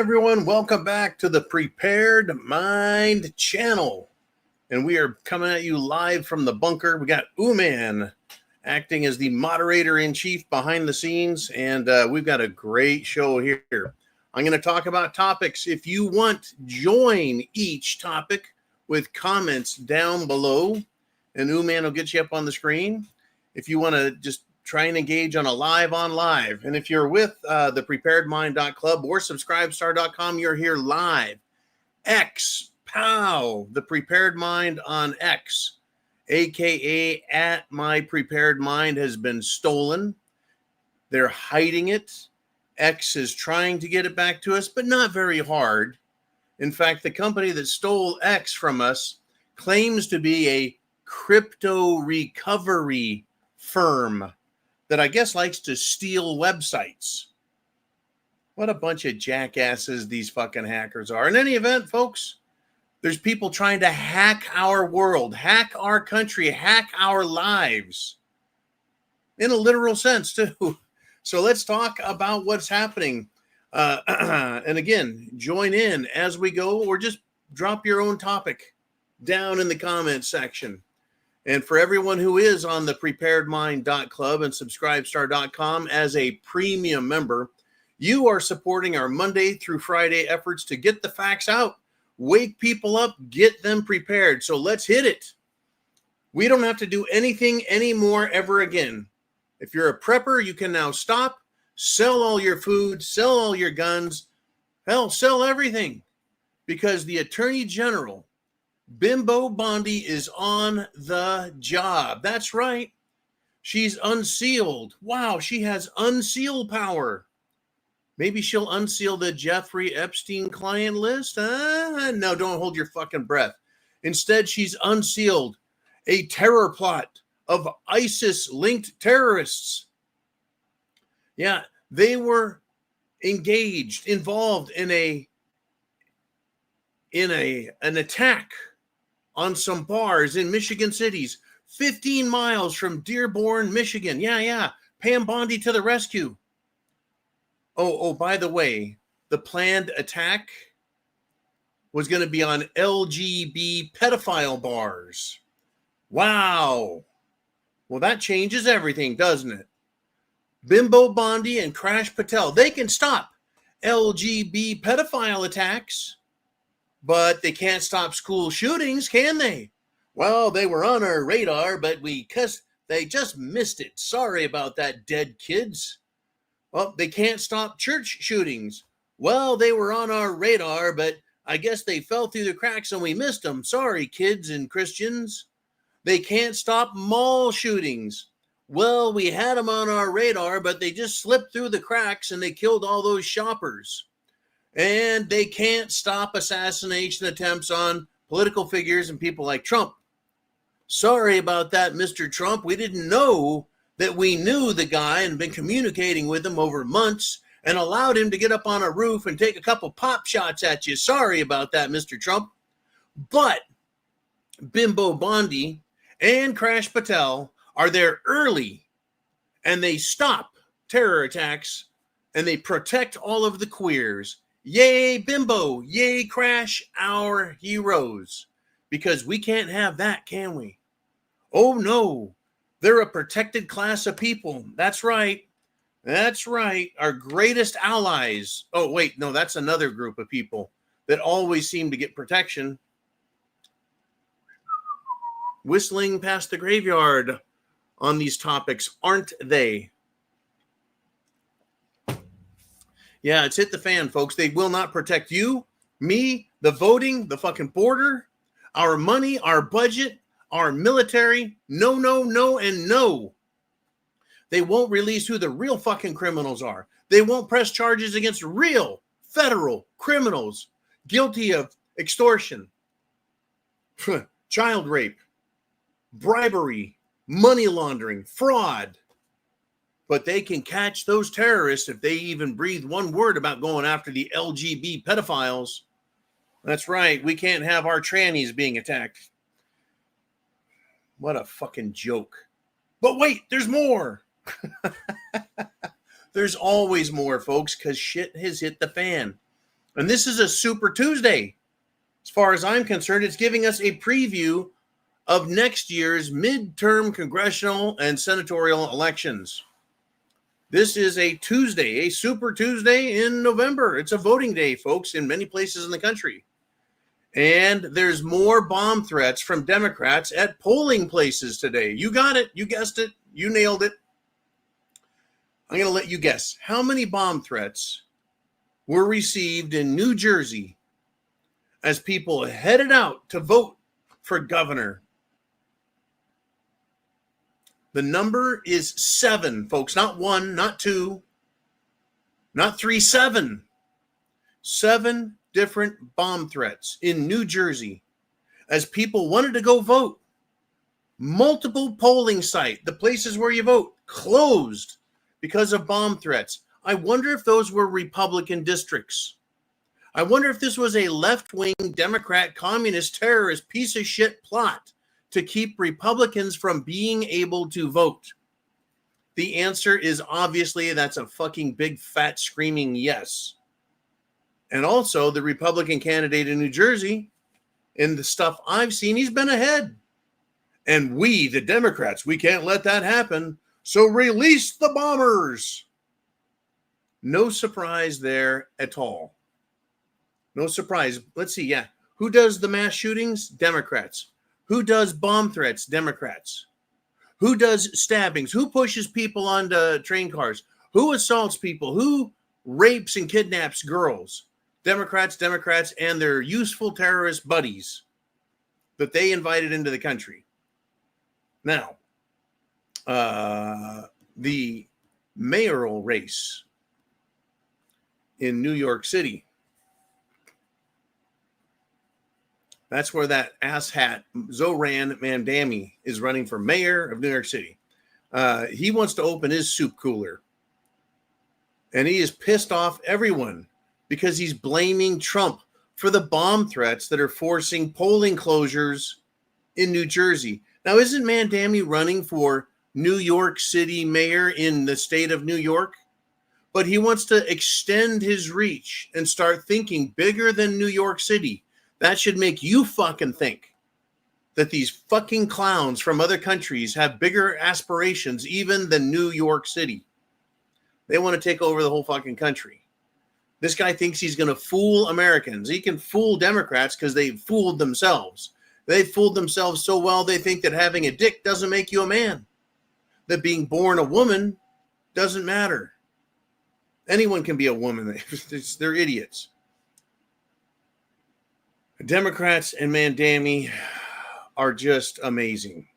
everyone, welcome back to the Prepared Mind channel. And we are coming at you live from the bunker. We got Uman acting as the moderator-in-chief behind the scenes, and we've got a great show here. I'm going to talk about topics. If you want, join each topic with comments down below, and Uman will get you up on the screen. If you want to just try and engage on a live on live. And if you're with the preparedmind.club or subscribestar.com, you're here live. X, POW, the Prepared Mind on X, aka at My Prepared Mind, has been stolen. They're hiding it. X is trying to get it back to us, but not very hard. In fact, the company that stole X from us claims to be a crypto recovery firm that I guess likes to steal websites. What a bunch of jackasses these fucking hackers are. In any event, folks, there's people trying to hack our world, hack our country, hack our lives. In a literal sense, too. So let's talk about what's happening. And again, join in as we go, or just drop your own topic down in the comments section. And for everyone who is on the preparedmind.club and subscribestar.com as a premium member, you are supporting our Monday through Friday efforts to get the facts out, wake people up, get them prepared. So let's hit it. We don't have to do anything anymore ever again. If you're a prepper, you can now stop, sell all your food, sell all your guns, hell, sell everything. Because the Attorney General, Bimbo Bondi, is on the job. That's right. She's unsealed. Wow, she has unseal power. Maybe she'll unseal the Jeffrey Epstein client list? No, don't hold your fucking breath. Instead, she's unsealed a terror plot of ISIS-linked terrorists. Yeah, they were involved in an attack on some bars in Michigan cities, 15 miles from Dearborn, Michigan. Yeah. Pam Bondi to the rescue. Oh, by the way, the planned attack was going to be on LGB pedophile bars. Wow. Well, that changes everything, doesn't it? Bimbo Bondi and Crash Patel, they can stop LGB pedophile attacks, but they can't stop school shootings, can they? Well, they were on our radar, but they just missed it. Sorry about that, dead kids. Well, they can't stop church shootings. Well, they were on our radar, but I guess they fell through the cracks and we missed them. Sorry, kids and Christians. They can't stop mall shootings. Well, we had them on our radar, but they just slipped through the cracks and they killed all those shoppers. And they can't stop assassination attempts on political figures and people like Trump. Sorry about that, Mr. Trump. We didn't know that we knew the guy and been communicating with him over months and allowed him to get up on a roof and take a couple pop shots at you. Sorry about that, Mr. Trump. But Bimbo Bondi and Crash Patel are there early, and they stop terror attacks, and they protect all of the queers. Yay, Bimbo. Yay, Crash, our heroes. Because we can't have that, can we? Oh, no. They're a protected class of people. That's right. That's right. Our greatest allies. Oh, wait. No, that's another group of people that always seem to get protection. Whistling past the graveyard on these topics, aren't they? Yeah, it's hit the fan, folks. They will not protect you, me, the voting, the fucking border, our money, our budget, our military. No, and no. They won't release who the real fucking criminals are. They won't press charges against real federal criminals guilty of extortion, child rape, bribery, money laundering, fraud. But they can catch those terrorists if they even breathe one word about going after the LGB pedophiles. That's right. We can't have our trannies being attacked. What a fucking joke. But wait, there's more. There's always more, folks, because shit has hit the fan. And this is a Super Tuesday. As far as I'm concerned, it's giving us a preview of next year's midterm congressional and senatorial elections. This is a Tuesday, a Super Tuesday in November. It's a voting day, folks, in many places in the country. And there's more bomb threats from Democrats at polling places today. You got it. You guessed it. You nailed it. I'm going to let you guess. How many bomb threats were received in New Jersey as people headed out to vote for governor? The number is 7, folks. Not 1, not 2, not 3, 7. 7 different bomb threats in New Jersey as people wanted to go vote. Multiple polling sites, the places where you vote, closed because of bomb threats. I wonder if those were Republican districts. I wonder if this was a left-wing Democrat communist terrorist piece of shit plot to keep Republicans from being able to vote. The answer is obviously that's a fucking big fat screaming yes. And also the Republican candidate in New Jersey, in the stuff I've seen, he's been ahead. And we, the Democrats, we can't let that happen. So release the bombers. No surprise there at all. No surprise. Let's see. Yeah. Who does the mass shootings? Democrats. Who does bomb threats? Democrats. Who does stabbings? Who pushes people onto train cars? Who assaults people? Who rapes and kidnaps girls? Democrats, and their useful terrorist buddies that they invited into the country. Now, the mayoral race in New York City. That's where that asshat Zoran Mandami is running for mayor of New York City. He wants to open his soup cooler. And he is pissed off everyone because he's blaming Trump for the bomb threats that are forcing polling closures in New Jersey. Now, isn't Mandami running for New York City mayor in the state of New York? But he wants to extend his reach and start thinking bigger than New York City. That should make you fucking think that these fucking clowns from other countries have bigger aspirations even than New York City. They want to take over the whole fucking country. This guy thinks he's going to fool Americans. He can fool Democrats because they fooled themselves. They fooled themselves so well they think that having a dick doesn't make you a man. That being born a woman doesn't matter. Anyone can be a woman. They're idiots. Democrats and Mandami are just amazing.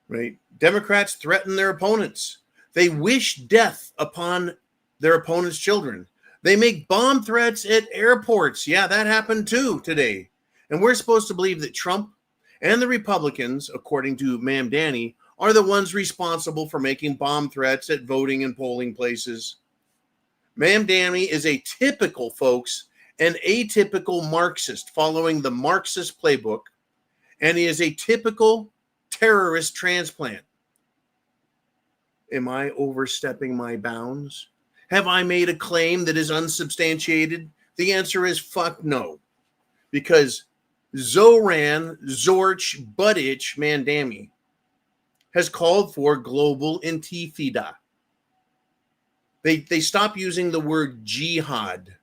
Right? Democrats threaten their opponents. They wish death upon their opponents' children. They make bomb threats at airports. Yeah, that happened too today. And we're supposed to believe that Trump and the Republicans, according to Mamdani, are the ones responsible for making bomb threats at voting and polling places. Mamdani is a typical, folks, an atypical Marxist following the Marxist playbook, and he is a typical terrorist transplant. Am I overstepping my bounds? Have I made a claim that is unsubstantiated? The answer is fuck no. Because Zoran Zorch Buttitch Mandami has called for global intifada. They stopped using the word jihad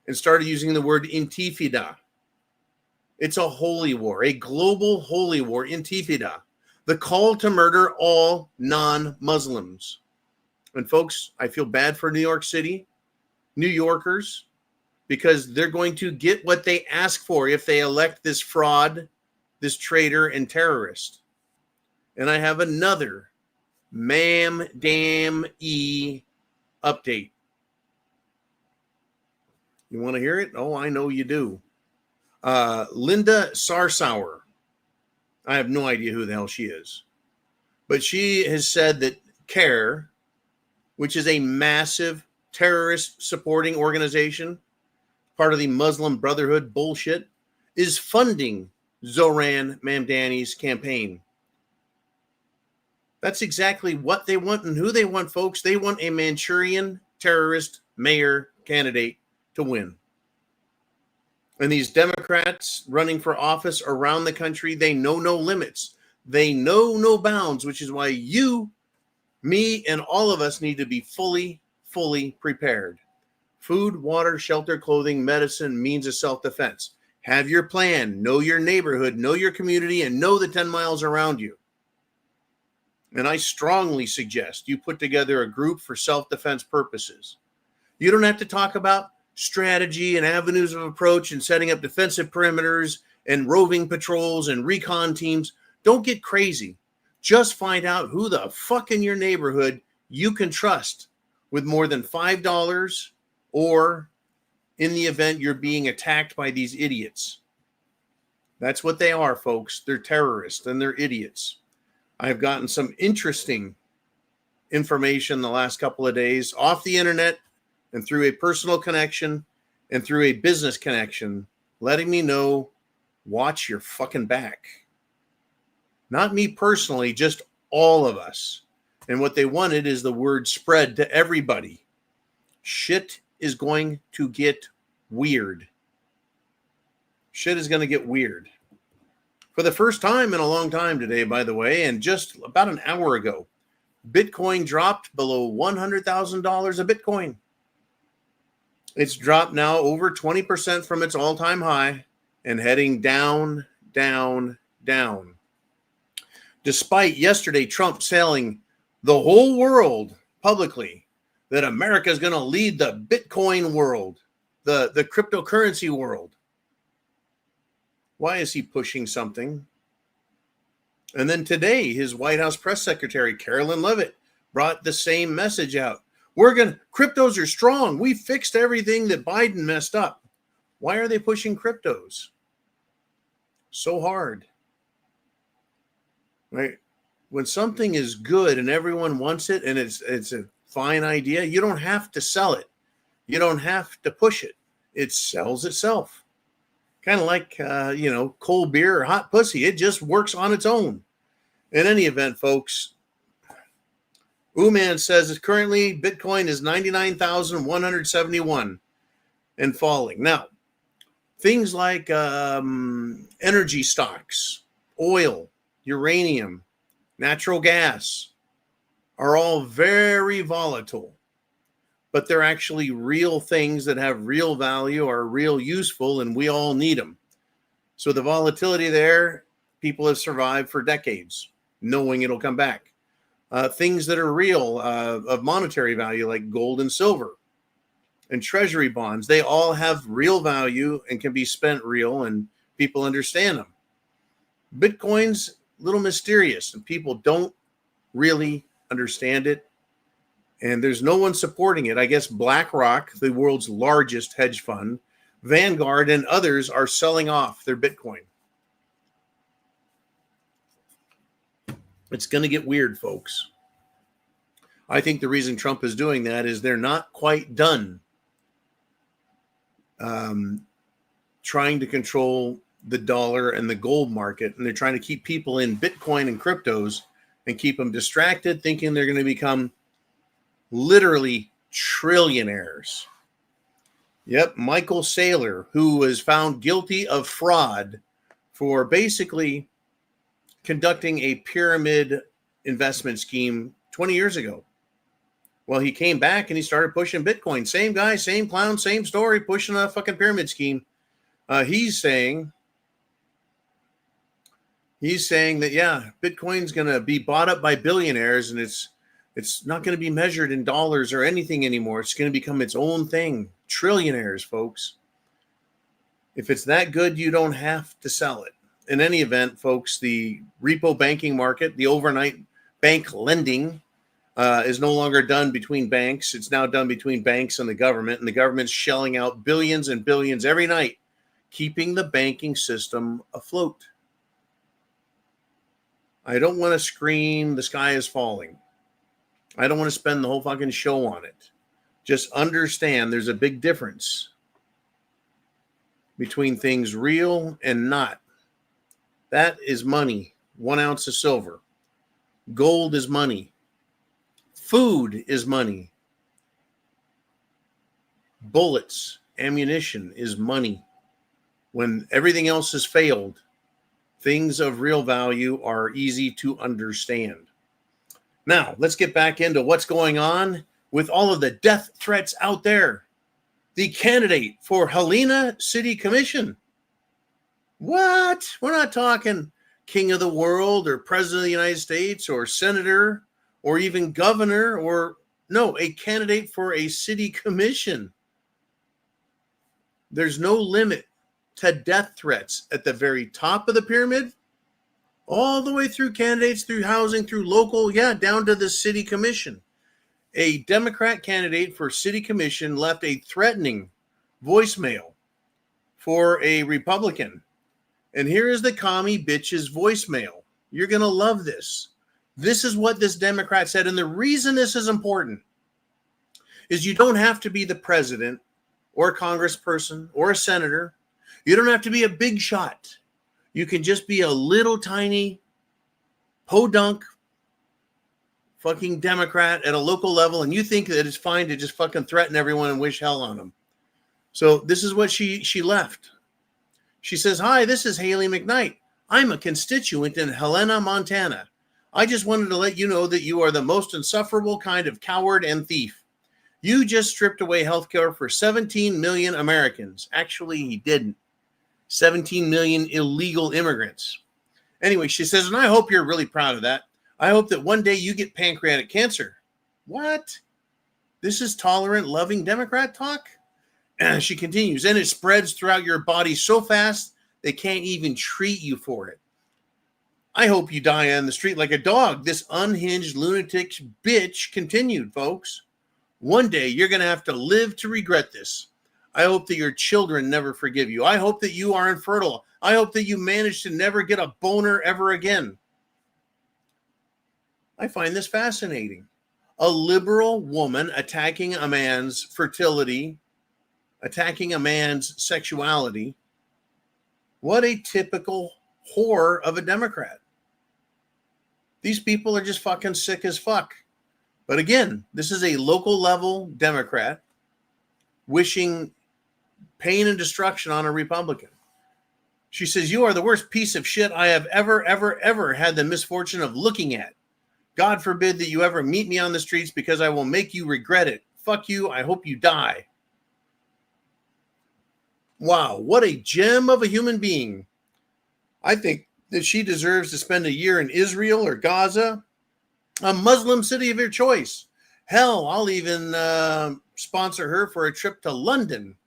and started using the word intifada. It's a holy war, a global holy war, intifada. The call to murder all non-Muslims. And folks, I feel bad for New York City, New Yorkers, because they're going to get what they ask for if they elect this fraud, this traitor, and terrorist. And I have another Mamdami update. You want to hear it? Oh, I know you do. Linda Sarsour. I have no idea who the hell she is. But she has said that CARE, which is a massive terrorist supporting organization, part of the Muslim Brotherhood bullshit, is funding Zoran Mamdani's campaign. That's exactly what they want and who they want, folks. They want a Manchurian terrorist mayor candidate to win. And these Democrats running for office around the country, they know no limits. They know no bounds, which is why you, me, and all of us need to be fully prepared. Food, water, shelter, clothing, medicine, means of self-defense. Have your plan, know your neighborhood, know your community, and know the 10 miles around you. And I strongly suggest you put together a group for self-defense purposes. You don't have to talk about strategy and avenues of approach and setting up defensive perimeters and roving patrols and recon teams. Don't get crazy. Just find out who the fuck in your neighborhood you can trust with more than $5, or in the event you're being attacked by these idiots. That's what they are, folks. They're terrorists and they're idiots. I've gotten some interesting information the last couple of days off the internet and through a personal connection and through a business connection, letting me know, watch your fucking back. Not me personally, just all of us. And what they wanted is the word spread to everybody. Shit is going to get weird. Shit is going to get weird. For the first time in a long time today, by the way, and just about an hour ago, Bitcoin dropped below $100,000 a Bitcoin. It's dropped now over 20% from its all-time high and heading down, down, down. Despite yesterday Trump telling the whole world publicly that America is going to lead the Bitcoin world, the cryptocurrency world. Why is he pushing something? And then today, his White House press secretary, Carolyn Leavitt, brought the same message out. Cryptos are strong. We fixed everything that Biden messed up. Why are they pushing cryptos so hard? Right? When something is good and everyone wants it and it's a fine idea, you don't have to sell it. You don't have to push it. It sells itself. Kind of like, cold beer or hot pussy. It just works on its own. In any event, folks, Uman says that currently Bitcoin is 99,171 and falling. Now, things like energy stocks, oil, uranium, natural gas are all very volatile. But they're actually real things that have real value, are real useful, and we all need them. So the volatility there, people have survived for decades, knowing it'll come back. Things that are real, of monetary value, like gold and silver and treasury bonds, they all have real value and can be spent real, and people understand them. Bitcoin's a little mysterious, and people don't really understand it. And there's no one supporting it. I guess BlackRock, the world's largest hedge fund, Vanguard, and others are selling off their Bitcoin. It's going to get weird, folks. I think the reason Trump is doing that is they're not quite done trying to control the dollar and the gold market. And they're trying to keep people in Bitcoin and cryptos and keep them distracted, thinking they're going to become literally trillionaires. Yep, Michael Saylor, who was found guilty of fraud for basically conducting a pyramid investment scheme 20 years ago. Well, he came back and he started pushing Bitcoin. Same guy, same clown, same story, pushing a fucking pyramid scheme. He's saying that, yeah, Bitcoin's going to be bought up by billionaires, and it's not going to be measured in dollars or anything anymore. It's going to become its own thing. Trillionaires, folks. If it's that good, you don't have to sell it. In any event, folks, the repo banking market, the overnight bank lending, is no longer done between banks. It's now done between banks and the government's shelling out billions and billions every night, keeping the banking system afloat. I don't want to scream, the sky is falling. I don't want to spend the whole fucking show on it. Just understand there's a big difference between things real and not. That is money. 1 ounce of silver. Gold is money. Food is money. Bullets ammunition, is money. When everything else has failed, things of real value are easy to understand. Now, let's get back into what's going on with all of the death threats out there. The candidate for Helena City Commission. What? We're not talking king of the world or president of the United States or senator or even governor, or no, a candidate for a city commission. There's no limit to death threats at the very top of the pyramid, all the way through candidates, through housing, through local, down to the city commission. A Democrat candidate for city commission left a threatening voicemail for a Republican. And here is the commie bitch's voicemail. You're going to love this. This is what this Democrat said. And the reason this is important is you don't have to be the president or a congressperson or a senator. You don't have to be a big shot. You can just be a little tiny podunk fucking Democrat at a local level, and you think that it's fine to just fucking threaten everyone and wish hell on them. So this is what she left. She says, "Hi, this is Haley McKnight. I'm a constituent in Helena, Montana. I just wanted to let you know that you are the most insufferable kind of coward and thief. You just stripped away health care for 17 million Americans." Actually, he didn't. 17 million illegal immigrants. Anyway, she says, "And I hope you're really proud of that. I hope that one day you get pancreatic cancer." What? This is tolerant, loving Democrat talk? And she continues, "And it spreads throughout your body so fast, they can't even treat you for it. I hope you die on the street like a dog." This unhinged lunatic bitch continued, folks. "One day you're going to have to live to regret this. I hope that your children never forgive you. I hope that you are infertile. I hope that you manage to never get a boner ever again." I find this fascinating. A liberal woman attacking a man's fertility, attacking a man's sexuality. What a typical whore of a Democrat. These people are just fucking sick as fuck. But again, this is a local level Democrat wishing pain and destruction on a Republican. She says, "You are the worst piece of shit I have ever had the misfortune of looking at. God forbid that you ever meet me on the streets, because I will make you regret it. Fuck you. I hope you die." Wow, what a gem of a human being. I think that she deserves to spend a year in Israel or Gaza, a Muslim city of your choice. Hell, I'll even sponsor her for a trip to London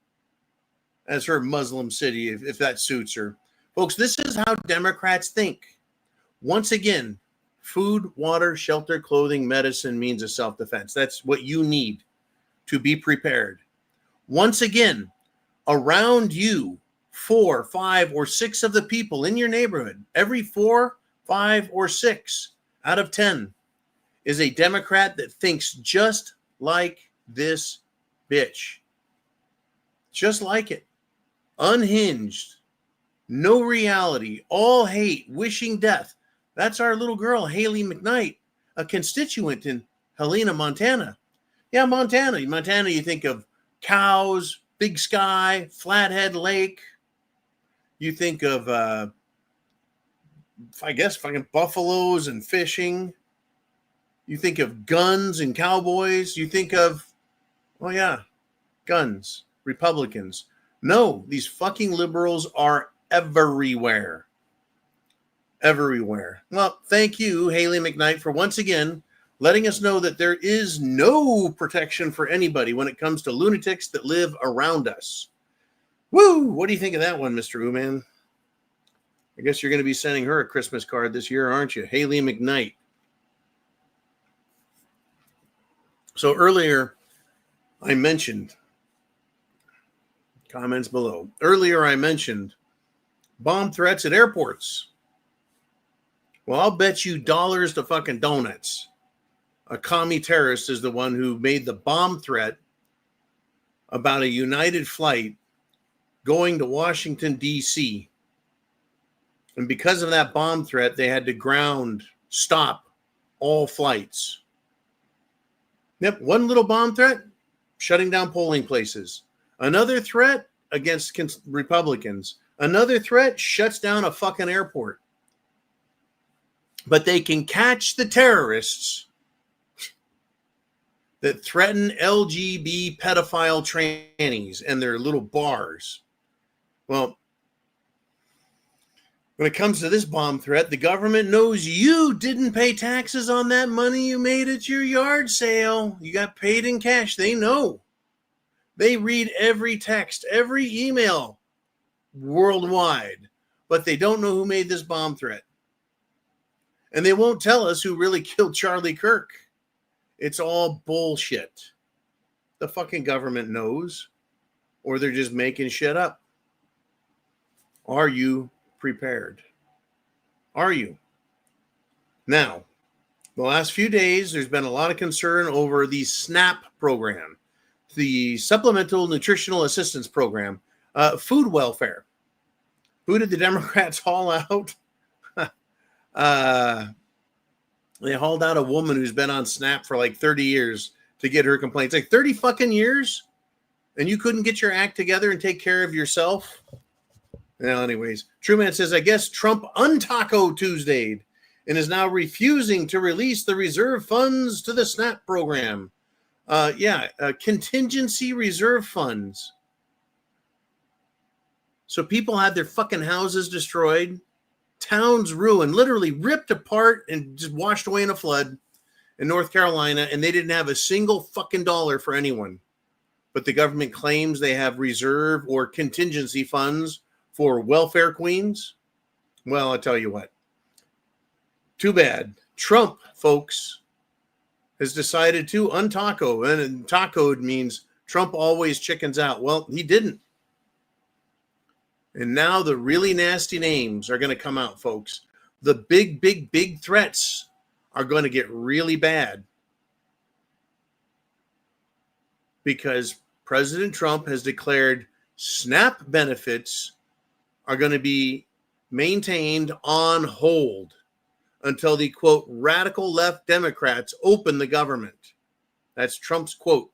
as her Muslim city, if that suits her. Folks, this is how Democrats think. Once again, food, water, shelter, clothing, medicine, means of self-defense. That's what you need to be prepared. Once again, around you, 4, 5, or 6 of the people in your neighborhood, every 4, 5, or 6 out of 10 is a Democrat that thinks just like this bitch. Just like it. Unhinged. No reality. All hate. Wishing death. That's our little girl, Haley McKnight, a constituent in Helena, Montana. Yeah, Montana. Montana, you think of cows, big sky, Flathead Lake. You think of, I guess, fucking buffaloes and fishing. You think of guns and cowboys. You think of, oh yeah, guns, Republicans. No, these fucking liberals are everywhere. Everywhere. Well, thank you, Haley McKnight, for once again letting us know that there is no protection for anybody when it comes to lunatics that live around us. Woo! What do you think of that one, Mr. Uman? I guess you're going to be sending her a Christmas card this year, aren't you? Haley McKnight. So earlier, I mentioned, comments below. Earlier, I mentioned bomb threats at airports. Well, I'll bet you dollars to fucking donuts a commie terrorist is the one who made the bomb threat about a United flight going to Washington, D.C. And because of that bomb threat, they had to stop all flights. Yep, one little bomb threat, shutting down polling places. Another threat against Republicans. Another threat shuts down a fucking airport. But they can catch the terrorists that threaten LGBT pedophile trannies and their little bars. Well, when it comes to this bomb threat, the government knows you didn't pay taxes on that money you made at your yard sale. You got paid in cash. They know. They read every text, every email worldwide, but they don't know who made this bomb threat. And they won't tell us who really killed Charlie Kirk. It's all bullshit. The fucking government knows, or they're just making shit up. Are you prepared? Are you? Now, the last few days, there's been a lot of concern over the SNAP program, the Supplemental Nutritional Assistance Program, food welfare. Who did the Democrats haul out? They hauled out a woman who's been on SNAP for like 30 years to get her complaints. Like 30 fucking years? And you couldn't get your act together and take care of yourself? Well, anyways, Truman says, I guess Trump untaco Tuesday'd and is now refusing to release the reserve funds to the SNAP program. Contingency reserve funds. So people had their fucking houses destroyed, towns ruined, literally ripped apart and just washed away in a flood in North Carolina, and they didn't have a single fucking dollar for anyone. But the government claims they have reserve or contingency funds for welfare queens. Well, I'll tell you what. Too bad. Trump, folks, has decided to untaco, and tacoed means Trump always chickens out. Well, he didn't. And now the really nasty names are going to come out, folks. The big threats are going to get really bad because President Trump has declared SNAP benefits are going to be maintained on hold until the, quote, radical left Democrats open the government. That's Trump's quote.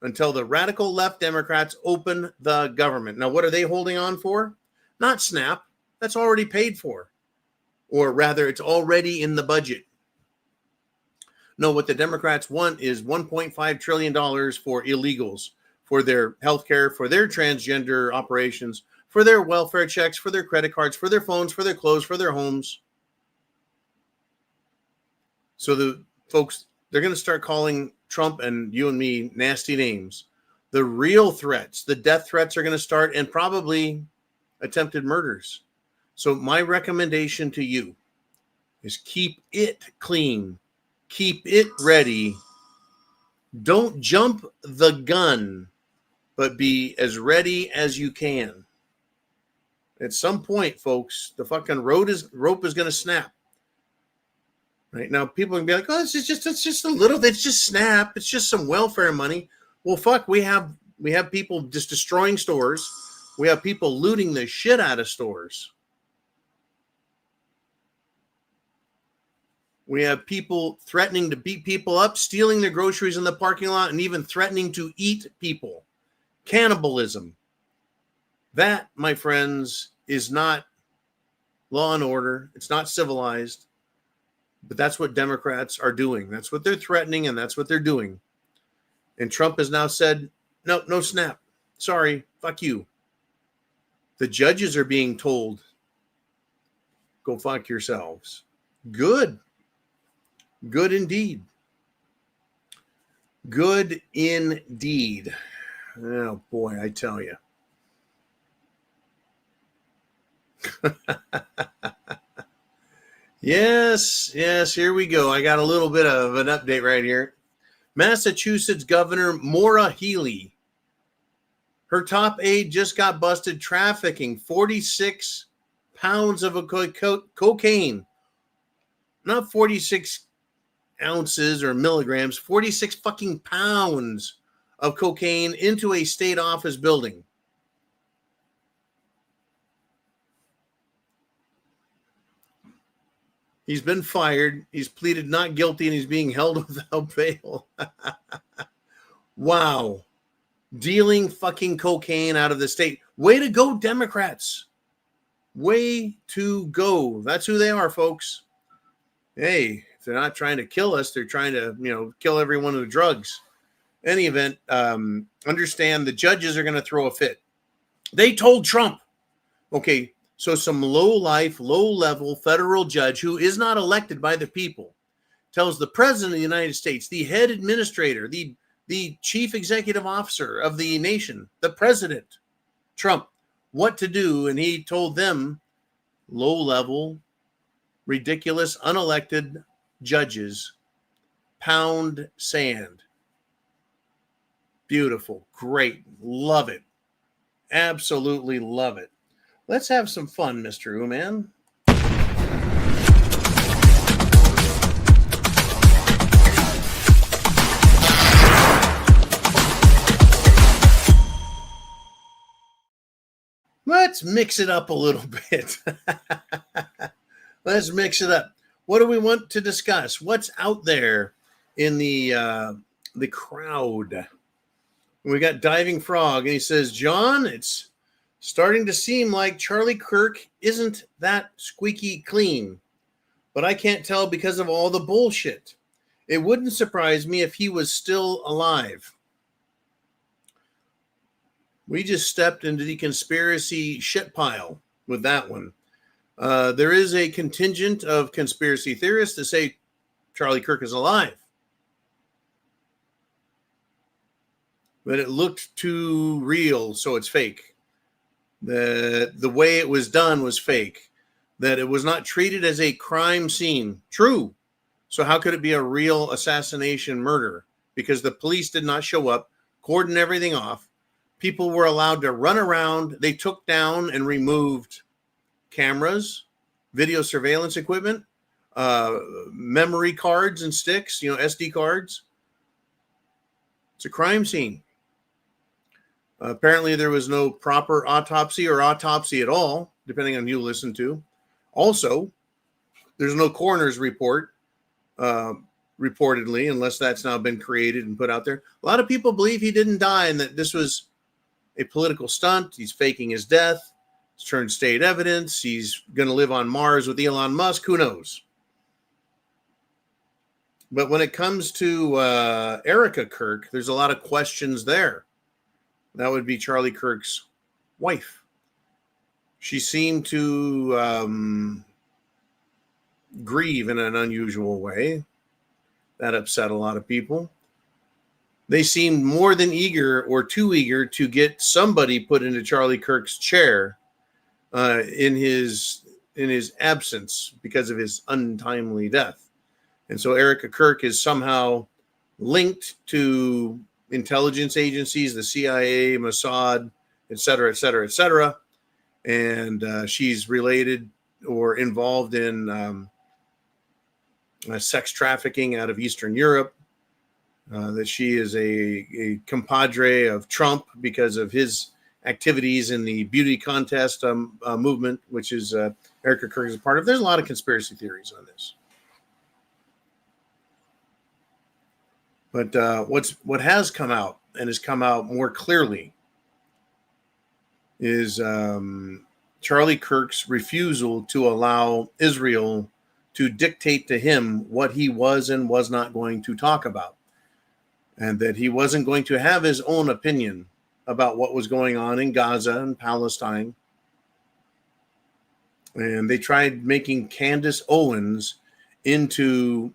Until the radical left Democrats open the government. Now, what are they holding on for? Not SNAP. That's already paid for. Or rather, it's already in the budget. No, what the Democrats want is $1.5 trillion for illegals, for their health care, for their transgender operations, for their welfare checks, for their credit cards, for their phones, for their clothes, for their homes. So the folks, they're going to start calling Trump and you and me nasty names. The real threats, the death threats are going to start, and probably attempted murders. So my recommendation to you is keep it clean. Keep it ready. Don't jump the gun, but be as ready as you can. At some point, folks, the fucking rope is going to snap. Right now, people can be like, "Oh, it's just a little. It's just SNAP. It's just some welfare money." Well, fuck, we have people just destroying stores. We have people looting the shit out of stores. We have people threatening to beat people up, stealing their groceries in the parking lot, and even threatening to eat people. Cannibalism. That, my friends, is not law and order. It's not civilized. But that's what Democrats are doing. That's what they're threatening, and that's what they're doing. And Trump has now said, no SNAP. Sorry, fuck you. The judges are being told, go fuck yourselves. Good. Good indeed. Good indeed. Oh, boy, I tell you. Yes, here we go. I got a little bit of an update right here. Massachusetts Governor Maura Healey. Her top aide just got busted trafficking 46 pounds of cocaine. Not 46 ounces or milligrams, 46 fucking pounds of cocaine into a state office building. He's been fired. He's pleaded not guilty, and he's being held without bail. Wow. dealing fucking cocaine out of the state. Way to go, Democrats. Way to go. That's who they are, folks. Hey, if they're not trying to kill us, they're trying to, kill everyone with drugs. Any event, understand the judges are going to throw a fit. They told Trump, okay, so some low-level federal judge who is not elected by the people tells the president of the United States, the head administrator, the chief executive officer of the nation, the president, Trump, what to do. And he told them, low-level, ridiculous, unelected judges, pound sand. Beautiful. Great. Love it. Absolutely love it. Let's have some fun, Mr. Uman. Let's mix it up a little bit. Let's mix it up. What do we want to discuss? What's out there in the crowd? We got Diving Frog, and he says, John, it's starting to seem like Charlie Kirk isn't that squeaky clean, but I can't tell because of all the bullshit. It wouldn't surprise me if he was still alive. We just stepped into the conspiracy shit pile with that one. There is a contingent of conspiracy theorists that say Charlie Kirk is alive. But it looked too real, so it's fake. The way it was done was fake. That it was not treated as a crime scene. True. So how could it be a real assassination murder? Because the police did not show up, cordoned everything off. People were allowed to run around. They took down and removed cameras, video surveillance equipment, memory cards and sticks, SD cards. It's a crime scene. Apparently, there was no proper autopsy or autopsy at all, depending on who you listen to. Also, there's no coroner's report, reportedly, unless that's now been created and put out there. A lot of people believe he didn't die and that this was a political stunt. He's faking his death. It's turned state evidence. He's going to live on Mars with Elon Musk. Who knows? But when it comes to Erica Kirk, there's a lot of questions there. That would be Charlie Kirk's wife. She seemed to grieve in an unusual way. That upset a lot of people. They seemed more than eager or too eager to get somebody put into Charlie Kirk's chair in his absence because of his untimely death. And so Erica Kirk is somehow linked to intelligence agencies, the CIA, Mossad, et cetera, et cetera, et cetera. And she's related or involved in sex trafficking out of Eastern Europe. That she is a compadre of Trump because of his activities in the beauty contest movement, which is Erica Kirk is a part of. There's a lot of conspiracy theories on this. But what has come out and has come out more clearly is Charlie Kirk's refusal to allow Israel to dictate to him what he was and was not going to talk about, and that he wasn't going to have his own opinion about what was going on in Gaza and Palestine. And they tried making Candace Owens into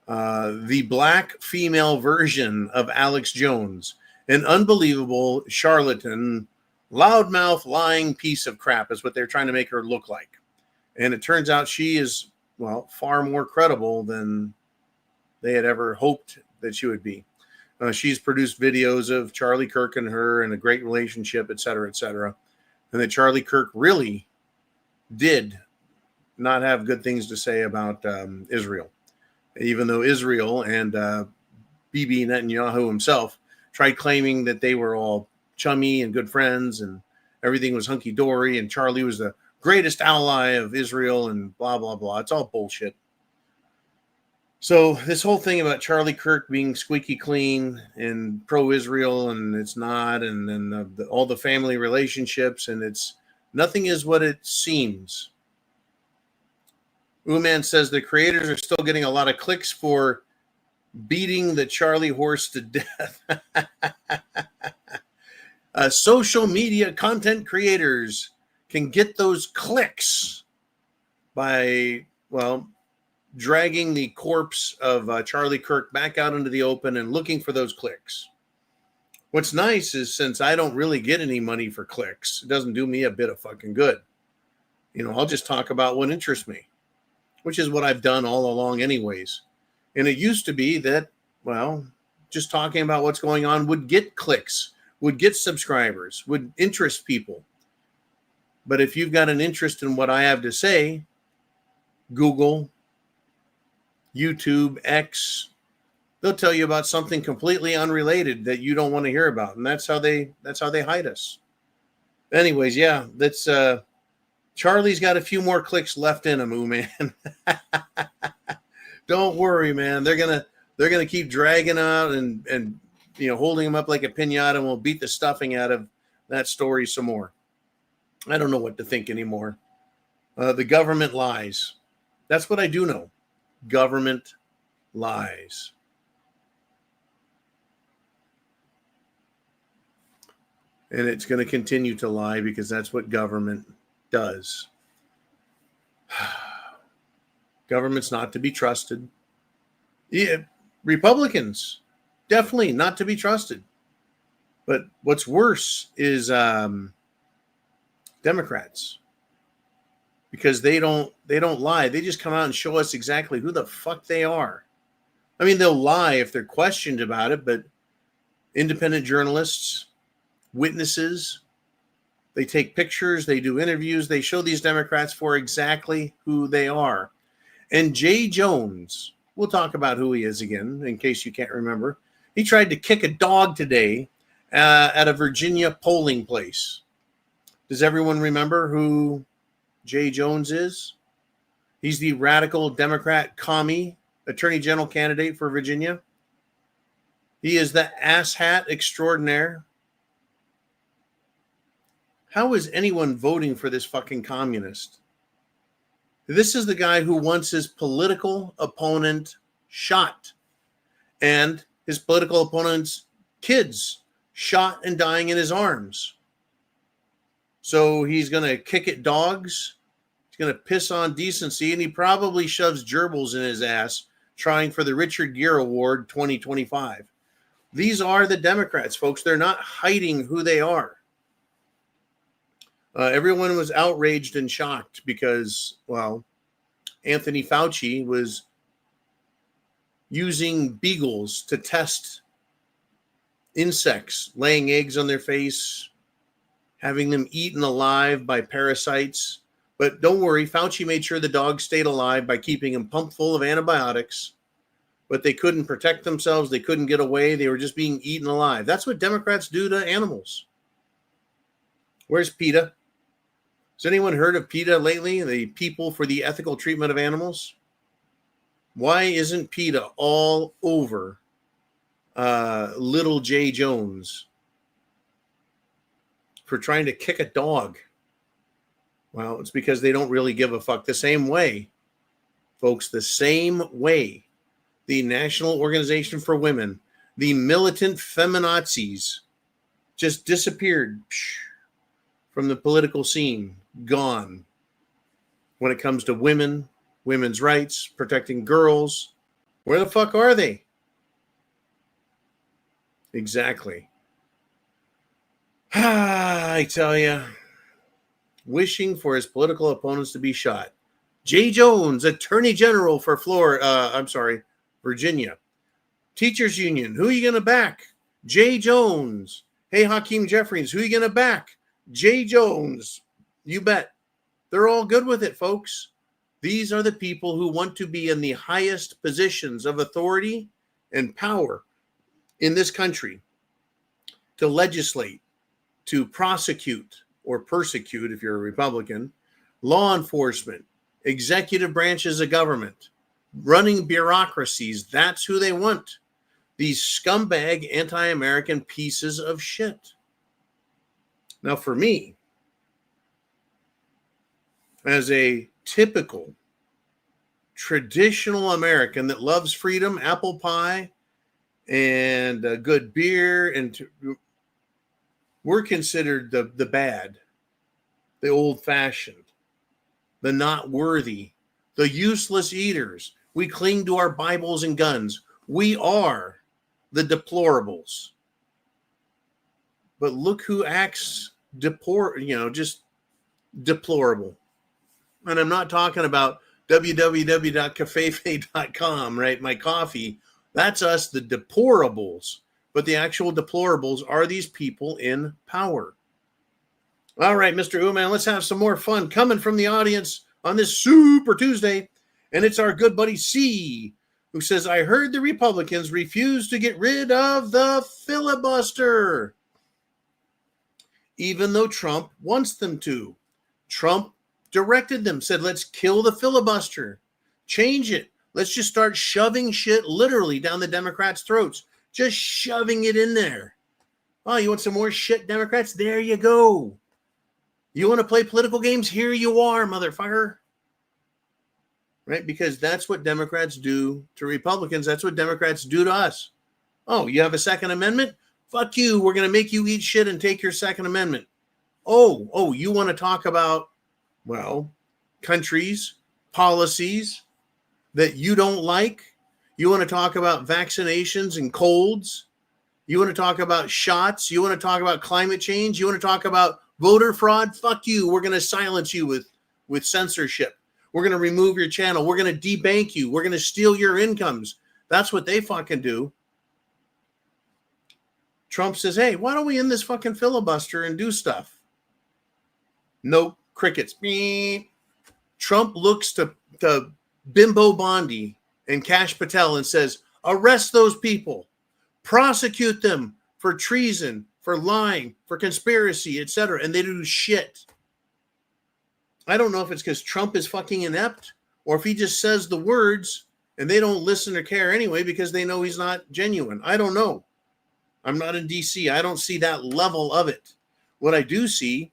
the black female version of Alex Jones, an unbelievable charlatan, loudmouth, lying piece of crap is what they're trying to make her look like. And it turns out she is, well, far more credible than they had ever hoped that she would be. She's produced videos of Charlie Kirk and her and a great relationship, et cetera, and that Charlie Kirk really did not have good things to say about Israel. Even though Israel and Bibi Netanyahu himself tried claiming that they were all chummy and good friends and everything was hunky-dory and Charlie was the greatest ally of Israel and blah, blah, blah. It's all bullshit. So this whole thing about Charlie Kirk being squeaky clean and pro-Israel, and it's not, and then all the family relationships, and it's nothing is what it seems. Uman says the creators are still getting a lot of clicks for beating the Charlie horse to death. Social media content creators can get those clicks by, well, dragging the corpse of Charlie Kirk back out into the open and looking for those clicks. What's nice is, since I don't really get any money for clicks, it doesn't do me a bit of fucking good. I'll just talk about what interests me, which is what I've done all along anyways. And it used to be that, well, just talking about what's going on would get clicks, would get subscribers, would interest people. But if you've got an interest in what I have to say, Google, YouTube, X, they'll tell you about something completely unrelated that you don't want to hear about. And that's how they hide us. Anyways, yeah, that's Charlie's got a few more clicks left in him, man. Don't worry, man. They're gonna keep dragging out and holding him up like a piñata, and we'll beat the stuffing out of that story some more. I don't know what to think anymore. The government lies. That's what I do know. Government lies. And it's going to continue to lie because that's what government does. Government's not to be trusted. Yeah, Republicans, definitely not to be trusted. But what's worse is Democrats. Because they don't lie. They just come out and show us exactly who the fuck they are. I mean, they'll lie if they're questioned about it, but independent journalists, witnesses, they take pictures, they do interviews, they show these Democrats for exactly who they are. And Jay Jones, we'll talk about who he is again, in case you can't remember. He tried to kick a dog today at a Virginia polling place. Does everyone remember who Jay Jones is? He's the radical Democrat commie attorney general candidate for Virginia. He is the asshat extraordinaire. How is anyone voting for this fucking communist? This is the guy who wants his political opponent shot, and his political opponent's kids shot and dying in his arms. So he's going to kick at dogs. He's going to piss on decency, and he probably shoves gerbils in his ass trying for the Richard Gere Award 2025. These are the Democrats, folks. They're not hiding who they are. Everyone was outraged and shocked because, well, Anthony Fauci was using beagles to test insects, laying eggs on their face, having them eaten alive by parasites. But don't worry, Fauci made sure the dogs stayed alive by keeping them pumped full of antibiotics. But they couldn't protect themselves. They couldn't get away. They were just being eaten alive. That's what Democrats do to animals. Where's PETA? Has anyone heard of PETA lately? The People for the Ethical Treatment of Animals? Why isn't PETA all over little Jay Jones for trying to kick a dog? Well, it's because they don't really give a fuck. The same way, folks, the same way the National Organization for Women, the militant feminazis, just disappeared from the political scene, gone. When it comes to women, women's rights, protecting girls, where the fuck are they? Exactly. I tell you, wishing for his political opponents to be shot. Jay Jones, Attorney General for Virginia. Teachers Union, who are you going to back? Jay Jones. Hey, Hakeem Jeffries, who are you going to back? Jay Jones. You bet. They're all good with it, folks. These are the people who want to be in the highest positions of authority and power in this country to legislate, to prosecute or persecute, if you're a Republican, law enforcement, executive branches of government, running bureaucracies. That's who they want. These scumbag, anti-American pieces of shit. Now, for me, as a typical traditional American that loves freedom, apple pie, and good beer, and we're considered the bad, the old-fashioned, the not worthy, the useless eaters. We cling to our Bibles and guns. We are the deplorables. But look who acts just deplorable. And I'm not talking about www.cafefe.com, right? My coffee. That's us, the deplorables. But the actual deplorables are these people in power. All right, Mr. Uman, let's have some more fun coming from the audience on this Super Tuesday. And it's our good buddy C, who says, I heard the Republicans refuse to get rid of the filibuster, even though Trump wants them to. Trump directed them, said, let's kill the filibuster. Change it. Let's just start shoving shit literally down the Democrats' throats. Just shoving it in there. Oh, you want some more shit, Democrats? There you go. You want to play political games? Here you are, motherfucker. Right? Because that's what Democrats do to Republicans. That's what Democrats do to us. Oh, you have a Second Amendment? Fuck you. We're going to make you eat shit and take your Second Amendment. Oh, you want to talk about, well, countries, policies that you don't like? You want to talk about vaccinations and colds? You want to talk about shots? You want to talk about climate change? You want to talk about voter fraud? Fuck you. We're going to silence you with censorship. We're going to remove your channel. We're going to debank you. We're going to steal your incomes. That's what they fucking do. Trump says, hey, why don't we end this fucking filibuster and do stuff? No, crickets. Trump looks to Bimbo Bondi and Kash Patel and says, arrest those people. Prosecute them for treason, for lying, for conspiracy, etc. And they do shit. I don't know if it's because Trump is fucking inept or if he just says the words and they don't listen or care anyway because they know he's not genuine. I don't know. I'm not in DC. I don't see that level of it. What I do see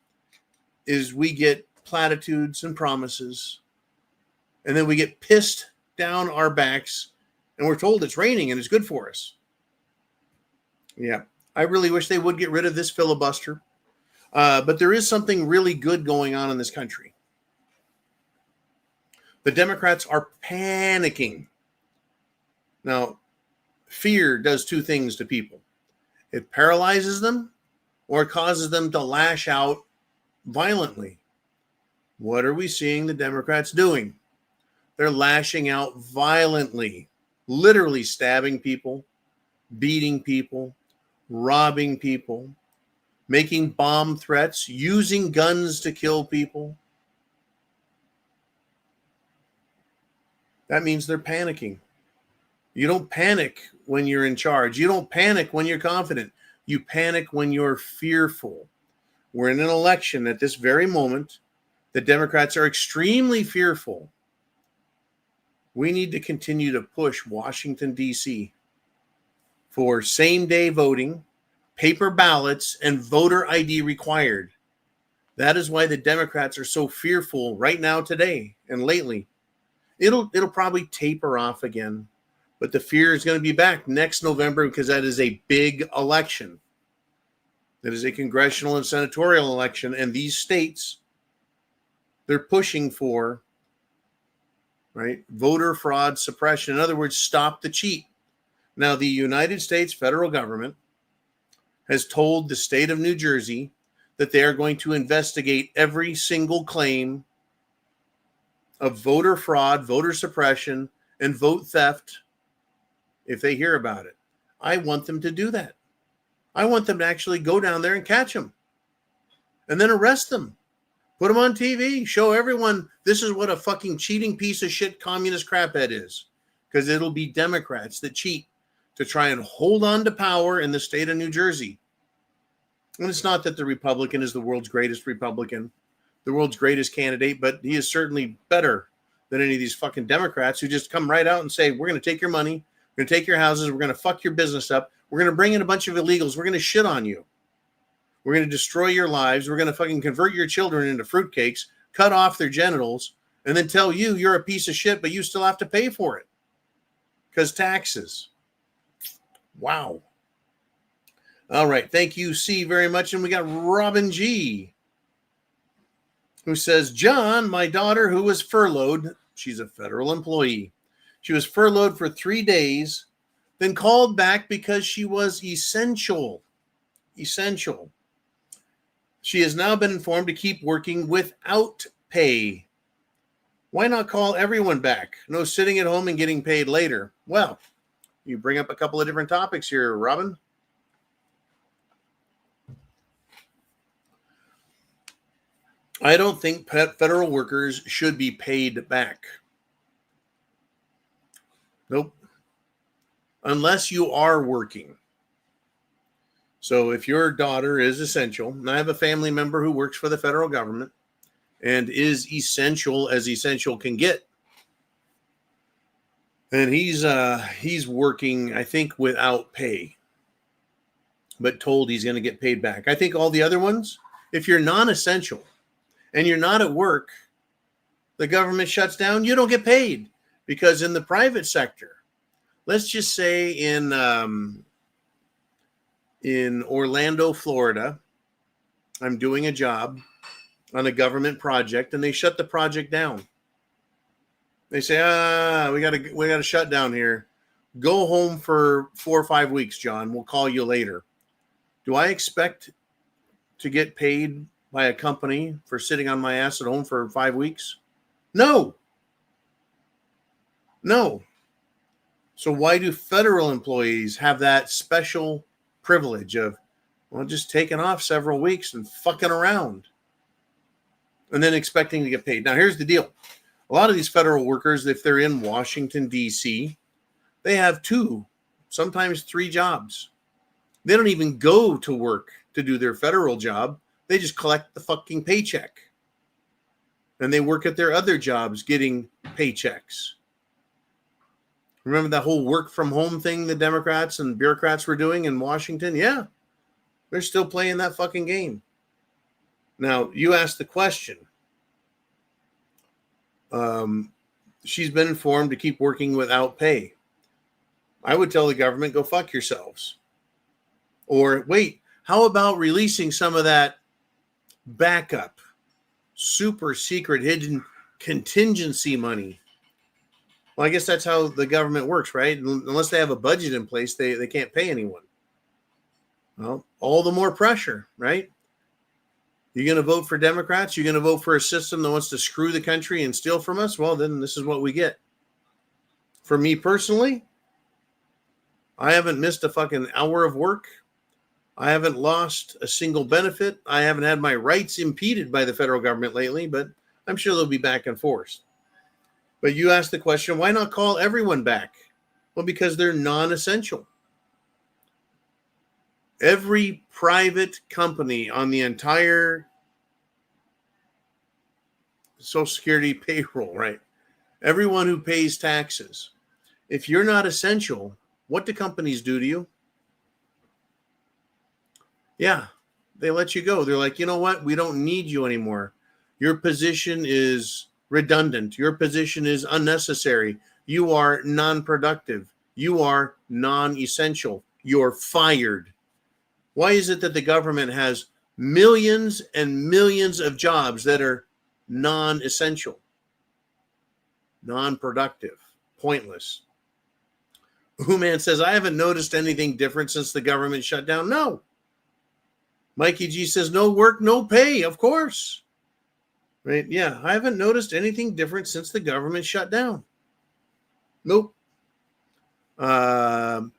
is we get platitudes and promises, and then we get pissed down our backs, and we're told it's raining and it's good for us. Yeah, I really wish they would get rid of this filibuster. But there is something really good going on in this country. The Democrats are panicking. Now, fear does two things to people. It paralyzes them or it causes them to lash out violently. What are we seeing the Democrats doing? They're lashing out violently, literally stabbing people, beating people, robbing people, making bomb threats, using guns to kill people. That means they're panicking. You don't panic when you're in charge. You don't panic when you're confident. You panic when you're fearful. We're in an election at this very moment. The Democrats are extremely fearful. We need to continue to push Washington, D.C. for same-day voting, paper ballots, and voter ID required. That is why the Democrats are so fearful right now, today, and lately. It'll probably taper off again, but the fear is going to be back next November because that is a big election. That is a congressional and senatorial election, and these states, they're pushing for, right, voter fraud suppression. In other words, stop the cheat. Now, the United States federal government has told the state of New Jersey that they are going to investigate every single claim of voter fraud, voter suppression, and vote theft if they hear about it. I want them to do that. I want them to actually go down there and catch them and then arrest them. Put them on TV. Show everyone this is what a fucking cheating piece of shit communist craphead is. Because it'll be Democrats that cheat to try and hold on to power in the state of New Jersey. And it's not that the Republican is the world's greatest Republican, the world's greatest candidate, but he is certainly better than any of these fucking Democrats who just come right out and say, we're going to take your money, we're going to take your houses, we're going to fuck your business up, we're going to bring in a bunch of illegals, we're going to shit on you, we're going to destroy your lives, we're going to fucking convert your children into fruitcakes, cut off their genitals, and then tell you you're a piece of shit, but you still have to pay for it because taxes. Wow. All right. Thank you, C, very much. And we got Robin G, who says, John, my daughter who was furloughed, she's a federal employee. She was furloughed for 3 days, then called back because she was essential. Essential. She has now been informed to keep working without pay. Why not call everyone back? No sitting at home and getting paid later. Well, you bring up a couple of different topics here, Robin. I don't think federal workers should be paid back. Nope. Unless you are working. So if your daughter is essential, and I have a family member who works for the federal government and is essential as essential can get, and he's working, I think, without pay, but told he's going to get paid back. I think all the other ones, if you're non-essential and you're not at work, the government shuts down, you don't get paid. Because in the private sector, let's just say in Orlando, Florida, I'm doing a job on a government project and they shut the project down. They say, we got to shut down here. Go home for 4 or 5 weeks, John. We'll call you later. Do I expect to get paid by a company for sitting on my ass at home for 5 weeks? No. No. So why do federal employees have that special privilege of, well, just taking off several weeks and fucking around and then expecting to get paid? Now, here's the deal. A lot of these federal workers, if they're in Washington, D.C., they have 2, sometimes 3 jobs. They don't even go to work to do their federal job. They just collect the fucking paycheck. And they work at their other jobs getting paychecks. Remember that whole work from home thing the Democrats and bureaucrats were doing in Washington? Yeah. They're still playing that fucking game. Now, you asked the question. She's been informed to keep working without pay. I would tell the government, go fuck yourselves. Or wait, how about releasing some of that backup, super secret, hidden contingency money? Well, I guess that's how the government works, right? Unless they have a budget in place, they can't pay anyone. Well, all the more pressure, right? You're going to vote for Democrats? You're going to vote for a system that wants to screw the country and steal from us? Well, then this is what we get. For me personally, I haven't missed a fucking hour of work. I haven't lost a single benefit. I haven't had my rights impeded by the federal government lately, but I'm sure they'll be back and forth. But you asked the question, why not call everyone back? Well, because they're non-essential. Every private company on the entire Social Security payroll, right? Everyone who pays taxes. If you're not essential, what do companies do to you? Yeah, they let you go. They're like, you know what? We don't need you anymore. Your position is redundant. Your position is unnecessary. You are non-productive. You are non-essential. You're fired. Why is it that the government has millions and millions of jobs that are non-essential, non-productive, pointless? Who-Man says, I haven't noticed anything different since the government shut down. No. Mikey G says, no work, no pay. Of course. Right? Yeah, I haven't noticed anything different since the government shut down. Nope. I've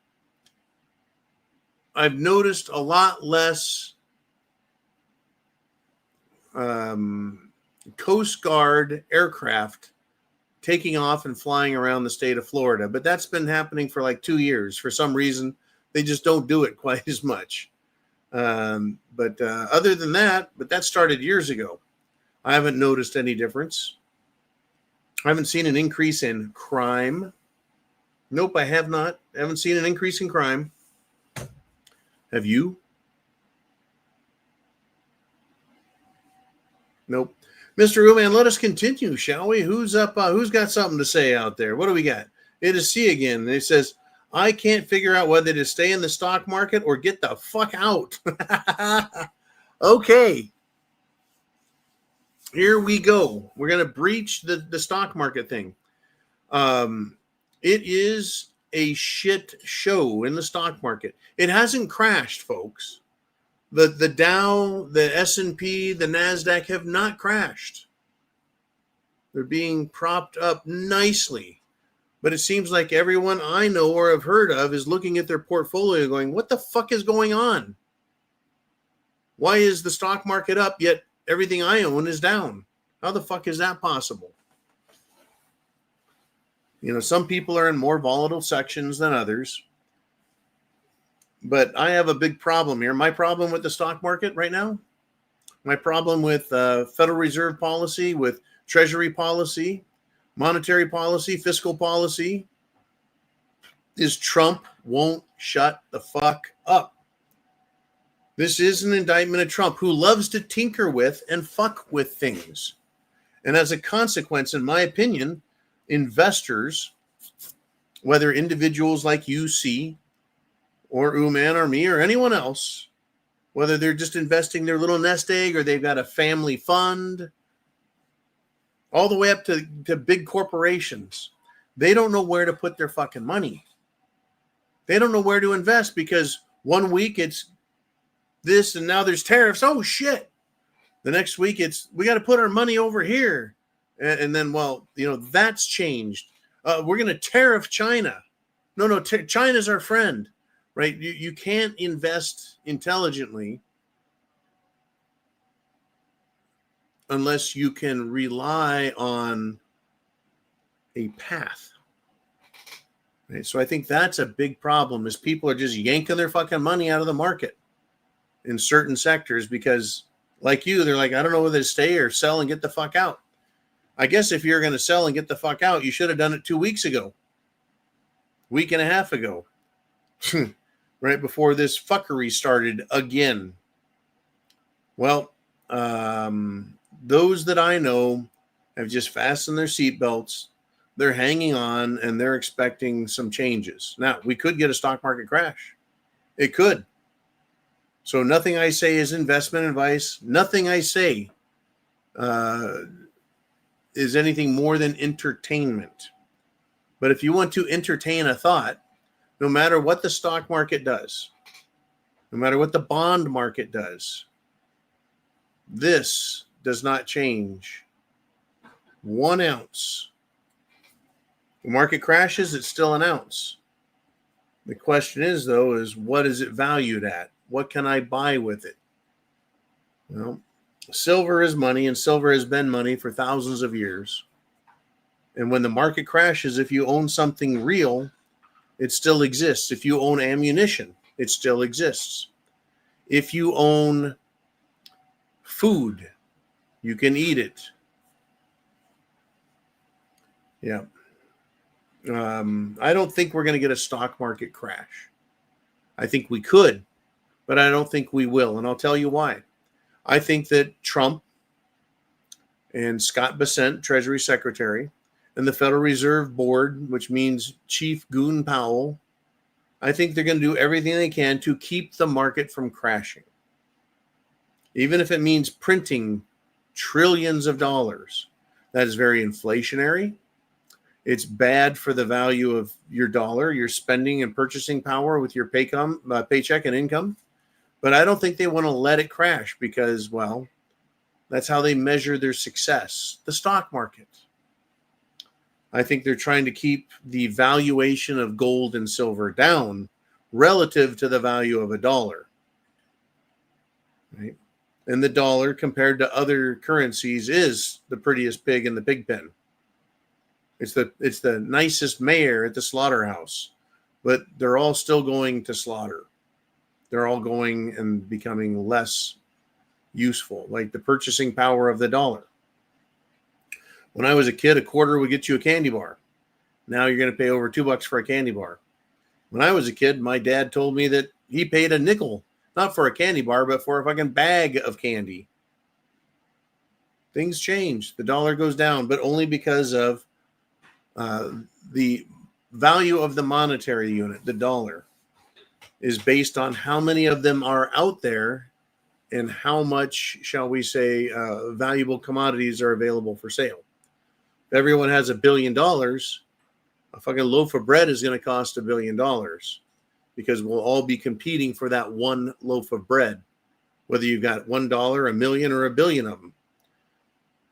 noticed a lot less Coast Guard aircraft taking off and flying around the state of Florida. But that's been happening for like 2 years. For some reason, they just don't do it quite as much. But other than that, but that started years ago. I haven't noticed any difference. I haven't seen an increase in crime. Nope, I have not. I haven't seen an increase in crime. Have you? Nope. Mr. Uman, let us continue, shall we? Who's up? Who's got something to say out there? What do we got? It is C again. It says, I can't figure out whether to stay in the stock market or get the fuck out. Okay. Here we go. We're going to breach the stock market thing. It is a shit show in the stock market. It hasn't crashed, folks. The Dow, the S&P, the NASDAQ have not crashed. They're being propped up nicely. But it seems like everyone I know or have heard of is looking at their portfolio going, what the fuck is going on? Why is the stock market up, yet everything I own is down? How the fuck is that possible? You know, some people are in more volatile sections than others. But I have a big problem here. My problem with the stock market right now, my problem with Federal Reserve policy, with Treasury policy, monetary policy, fiscal policy, is Trump won't shut the fuck up. This is an indictment of Trump, who loves to tinker with and fuck with things. And as a consequence, in my opinion, investors, whether individuals like you see, or Uman or me or anyone else, whether they're just investing their little nest egg or they've got a family fund, all the way up to big corporations, they don't know where to put their fucking money. They don't know where to invest because one week it's this and now there's tariffs. Oh, shit. The next week it's we got to put our money over here. And then, well, you know, that's changed. We're going to tariff China. No, China's our friend. Right? You can't invest intelligently unless you can rely on a path. Right? So I think that's a big problem is people are just yanking their fucking money out of the market in certain sectors because, like you, they're like, I don't know whether to stay or sell and get the fuck out. I guess if you're going to sell and get the fuck out, you should have done it 2 weeks ago, week and a half ago. Right before this fuckery started again. Well, those that I know have just fastened their seatbelts. They're hanging on and they're expecting some changes. Now, we could get a stock market crash. It could. So nothing I say is investment advice. Nothing I say is anything more than entertainment. But if you want to entertain a thought, no matter what the stock market does, no matter what the bond market does, this does not change 1 ounce. The market crashes, it's still an ounce. The question is, though, is what is it valued at? What can I buy with it? Well, silver is money, and silver has been money for thousands of years. And when the market crashes, if you own something real, it still exists. If you own ammunition, it still exists. If you own food, you can eat it. Yeah. I don't think we're going to get a stock market crash. I think we could, but I don't think we will. And I'll tell you why. I think that Trump and Scott Bessent, Treasury Secretary, and the Federal Reserve Board, which means Chief Goon Powell, I think they're going to do everything they can to keep the market from crashing. Even if it means printing trillions of dollars. That is very inflationary. It's bad for the value of your dollar, your spending and purchasing power with your paycheck and income. But I don't think they want to let it crash because, well, that's how they measure their success. The stock market. I think they're trying to keep the valuation of gold and silver down relative to the value of a dollar. Right? And the dollar compared to other currencies is the prettiest pig in the pig pen. It's the nicest mayor at the slaughterhouse, but they're all still going to slaughter. They're all going and becoming less useful, like the purchasing power of the dollar. When I was a kid, a quarter would get you a candy bar. Now you're going to pay over $2 for a candy bar. When I was a kid, my dad told me that he paid a nickel, not for a candy bar, but for a fucking bag of candy. Things change. The dollar goes down, but only because of the value of the monetary unit, the dollar, is based on how many of them are out there and how much, shall we say, valuable commodities are available for sale. If everyone has $1 billion, a fucking loaf of bread is going to cost $1 billion because we'll all be competing for that one loaf of bread, whether you've got $1, a million, or $1 billion of them.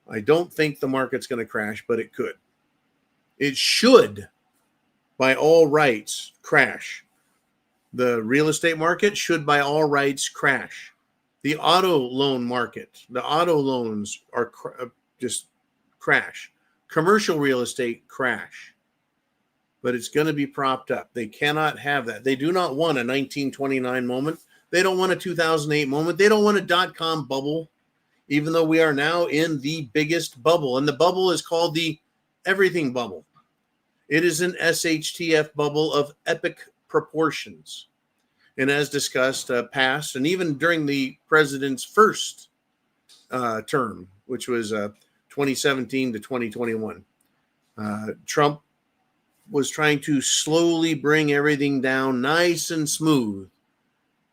I don't think the market's going to crash, but it could. It should, by all rights, crash. The real estate market should, by all rights, crash. The auto loan market, the auto loans are just crash. Commercial real estate, crash. But it's going to be propped up. They cannot have that. They do not want a 1929 moment. They don't want a 2008 moment. They don't want a dot-com bubble, even though we are now in the biggest bubble. And the bubble is called the everything bubble. It is an SHTF bubble of epic proportions. And as discussed, past, and even during the president's first term, which was 2017 to 2021, Trump was trying to slowly bring everything down nice and smooth,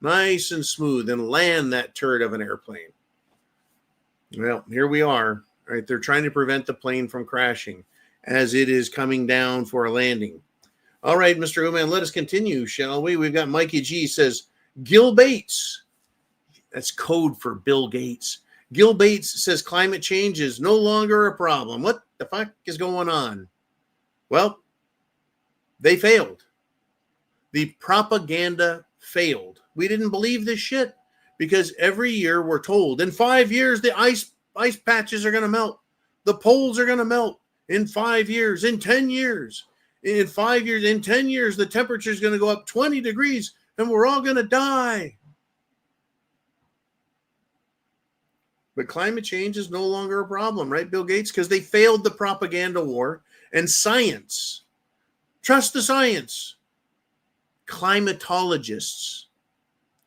and land that turd of an airplane. Well, here we are, right? They're trying to prevent the plane from crashing as it is coming down for a landing. All right, Mr. Uman, let us continue, shall we? We've got Mikey G says, Gil Bates. That's code for Bill Gates. Gil Bates says climate change is no longer a problem. What the fuck is going on? Well, they failed. The propaganda failed. We didn't believe this shit because every year we're told in 5 years the ice patches are going to melt. The poles are going to melt in 5 years, in 10 years. In 5 years, in 10 years, the temperature is going to go up 20 degrees and we're all going to die. But climate change is no longer a problem, right, Bill Gates? Because they failed the propaganda war and science. Trust the science. Climatologists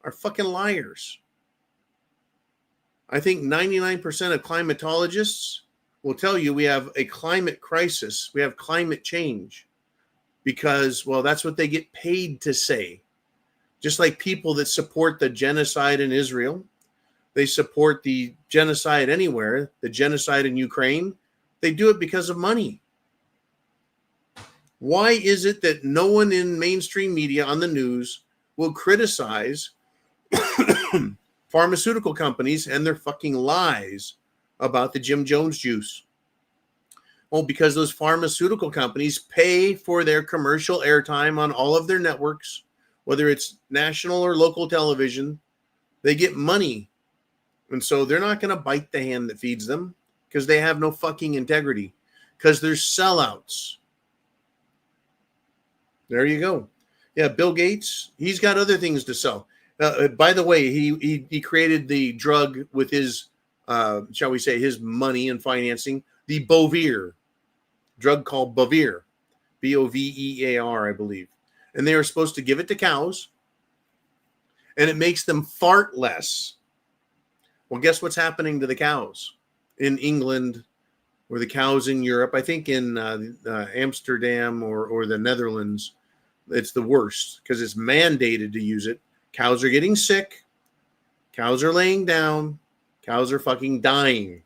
are fucking liars. I think 99% of climatologists will tell you we have a climate crisis. We have climate change because, well, that's what they get paid to say. Just like people that support the genocide in Israel, they support the genocide anywhere, the genocide in Ukraine, they do it because of money. Why is it that no one in mainstream media on the news will criticize pharmaceutical companies and their fucking lies about the Jim Jones juice? Well, because those pharmaceutical companies pay for their commercial airtime on all of their networks, whether it's national or local television. They get money. And so they're not going to bite the hand that feeds them because they have no fucking integrity, because they're sellouts. There you go. Yeah, Bill Gates, he's got other things to sell. By the way, he created the drug with his, shall we say, his money and financing, the Boveer drug called Boveer, Bovear, I believe. And they are supposed to give it to cows, and it makes them fart less. Well, guess what's happening to the cows in England, or the cows in Europe? I think in Amsterdam or the Netherlands, it's the worst because it's mandated to use it. Cows are getting sick. Cows are laying down. Cows are fucking dying.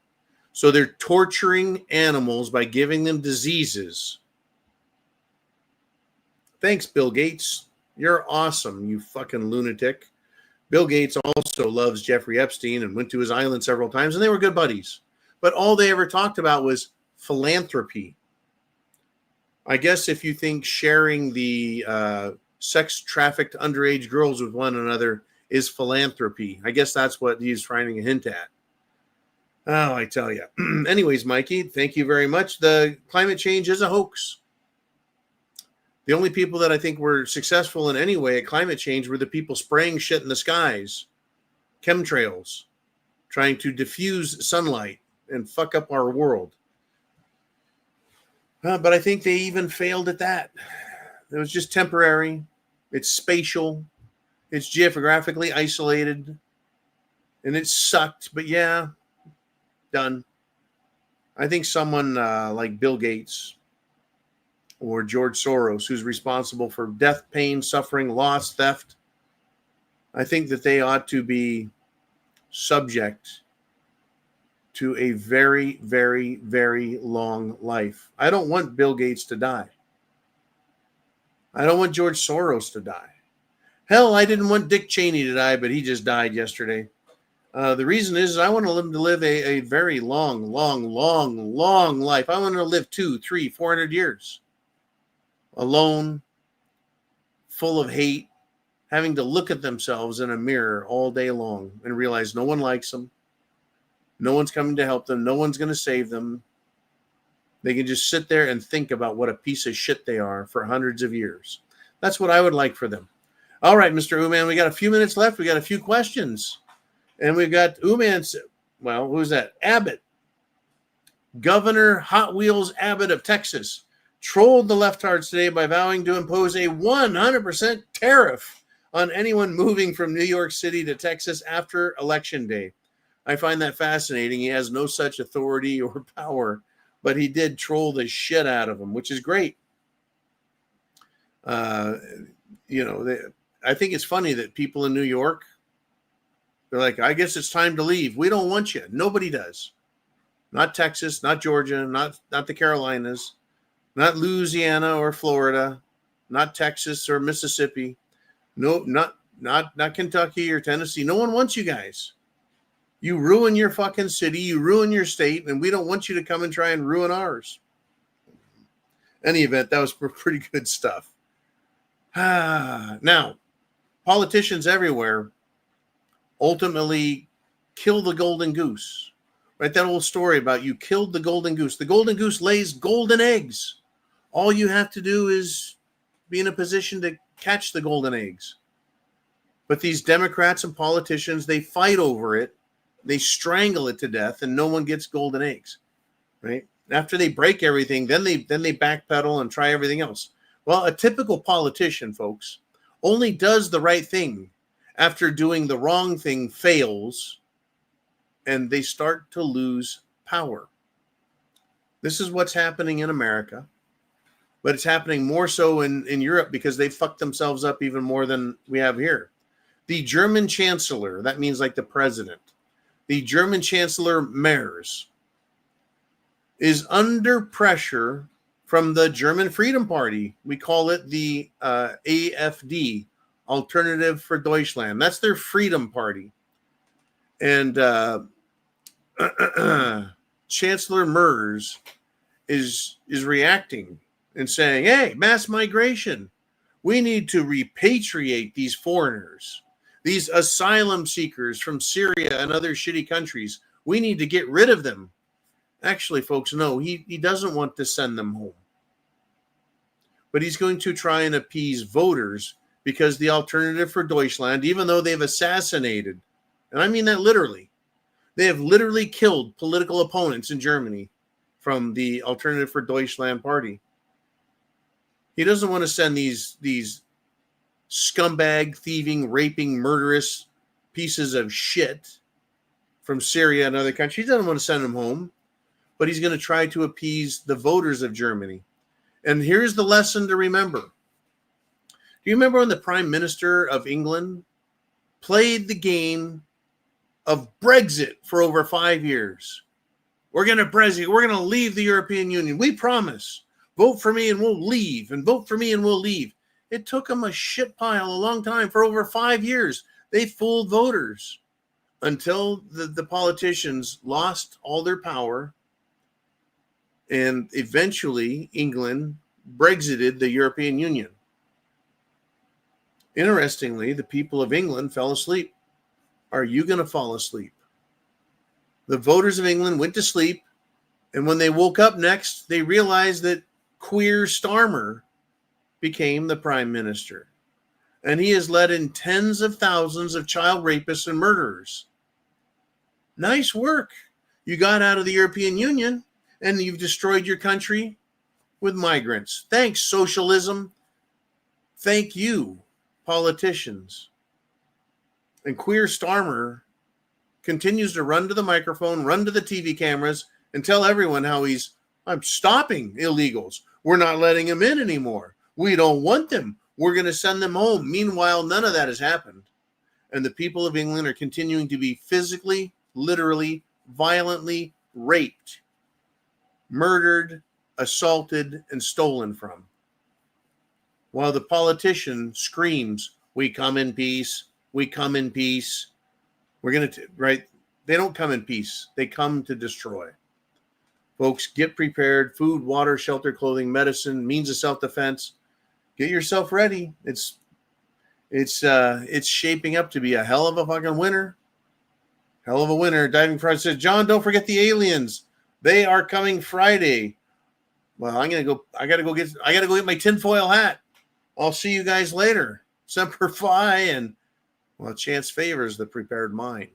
So they're torturing animals by giving them diseases. Thanks, Bill Gates. You're awesome, you fucking lunatic. Bill Gates also loves Jeffrey Epstein and went to his island several times, and they were good buddies. But all they ever talked about was philanthropy. I guess if you think sharing the sex-trafficked underage girls with one another is philanthropy, I guess that's what he's trying to hint at. Oh, I tell you. Anyways, Mikey, thank you very much. The climate change is a hoax. The only people that I think were successful in any way at climate change were the people spraying shit in the skies, chemtrails, trying to diffuse sunlight and fuck up our world. But I think they even failed at that. It was just temporary. It's spatial. It's geographically isolated. And it sucked. But yeah, done. I think someone like Bill Gates or George Soros, who's responsible for death, pain, suffering, loss, theft, I think that they ought to be subject to a very, very, very long life. I don't want Bill Gates to die. I don't want George Soros to die. Hell, I didn't want Dick Cheney to die, but he just died yesterday. The reason is I want him to live a very long, long, long, long life. I want him to live 200, 300, 400 years. Alone, full of hate, having to look at themselves in a mirror all day long and realize no one likes them. No one's coming to help them. No one's going to save them. They can just sit there and think about what a piece of shit they are for hundreds of years. That's what I would like for them. All right, Mr. Uman, we got a few minutes left. We got a few questions. And we've got Uman, well, who's that? Abbott. Governor Hot Wheels Abbott of Texas trolled the leftards today by vowing to impose a 100% tariff on anyone moving from New York City to Texas after Election Day. I find that fascinating. He has no such authority or power, but he did troll the shit out of them, which is great. I think it's funny that people in New York, they're like, I guess it's time to leave. We don't want you. Nobody does. Not Texas, not Georgia, not the Carolinas, not Louisiana or Florida, not Texas or Mississippi. No, not Kentucky or Tennessee. No one wants you guys. You ruin your fucking city, you ruin your state, and we don't want you to come and try and ruin ours. Any event, that was pretty good stuff. Now, politicians everywhere ultimately kill the golden goose. Right? That old story about you killed the golden goose. The golden goose lays golden eggs. All you have to do is be in a position to catch the golden eggs. But these Democrats and politicians, they fight over it. They strangle it to death, and no one gets golden eggs, right? After they break everything, then they backpedal and try everything else. Well, a typical politician, folks, only does the right thing after doing the wrong thing fails, and they start to lose power. This is what's happening in America, but it's happening more so in Europe because they fucked themselves up even more than we have here. The German chancellor, that means like the president, the German Chancellor Merz, is under pressure from the German Freedom Party. We call it the AfD, Alternative for Deutschland. That's their freedom party. And Chancellor Merz is reacting and saying, hey, mass migration. We need to repatriate these foreigners. These asylum seekers from Syria and other shitty countries, we need to get rid of them. Actually, folks, no, he doesn't want to send them home. But he's going to try and appease voters because the Alternative for Deutschland, even though they've assassinated, and I mean that literally, they have literally killed political opponents in Germany from the Alternative for Deutschland party. He doesn't want to send these scumbag, thieving, raping, murderous pieces of shit from Syria and other countries. He doesn't want to send them home, but he's going to try to appease the voters of Germany. And here's the lesson to remember. Do you remember when the Prime Minister of England played the game of Brexit for over 5 years? We're going to Brexit. We're going to leave the European Union. We promise. Vote for me and we'll leave. And vote for me and we'll leave. It took them a shit pile a long time. For over 5 years, they fooled voters until the politicians lost all their power. And eventually, England Brexited the European Union. Interestingly, the people of England fell asleep. Are you going to fall asleep? The voters of England went to sleep, and when they woke up next, they realized that Keir Starmer became the prime minister. And he has let in tens of thousands of child rapists and murderers. Nice work. You got out of the European Union, and you've destroyed your country with migrants. Thanks, socialism. Thank you, politicians. And Queer Starmer continues to run to the microphone, run to the TV cameras, and tell everyone how I'm stopping illegals. We're not letting them in anymore. We don't want them. We're going to send them home. Meanwhile, none of that has happened. And the people of England are continuing to be physically, literally, violently raped, murdered, assaulted, and stolen from. While the politician screams, "We come in peace. We come in peace." We're going to, right? They don't come in peace. They come to destroy. Folks, get prepared. Food, water, shelter, clothing, medicine, means of self-defense. Get yourself ready. It's shaping up to be a hell of a fucking winter. Hell of a winter. Diving Fred says, John, don't forget the aliens. They are coming Friday. Well, I gotta go get my tinfoil hat. I'll see you guys later. Semper Fi, and well, chance favors the prepared mind.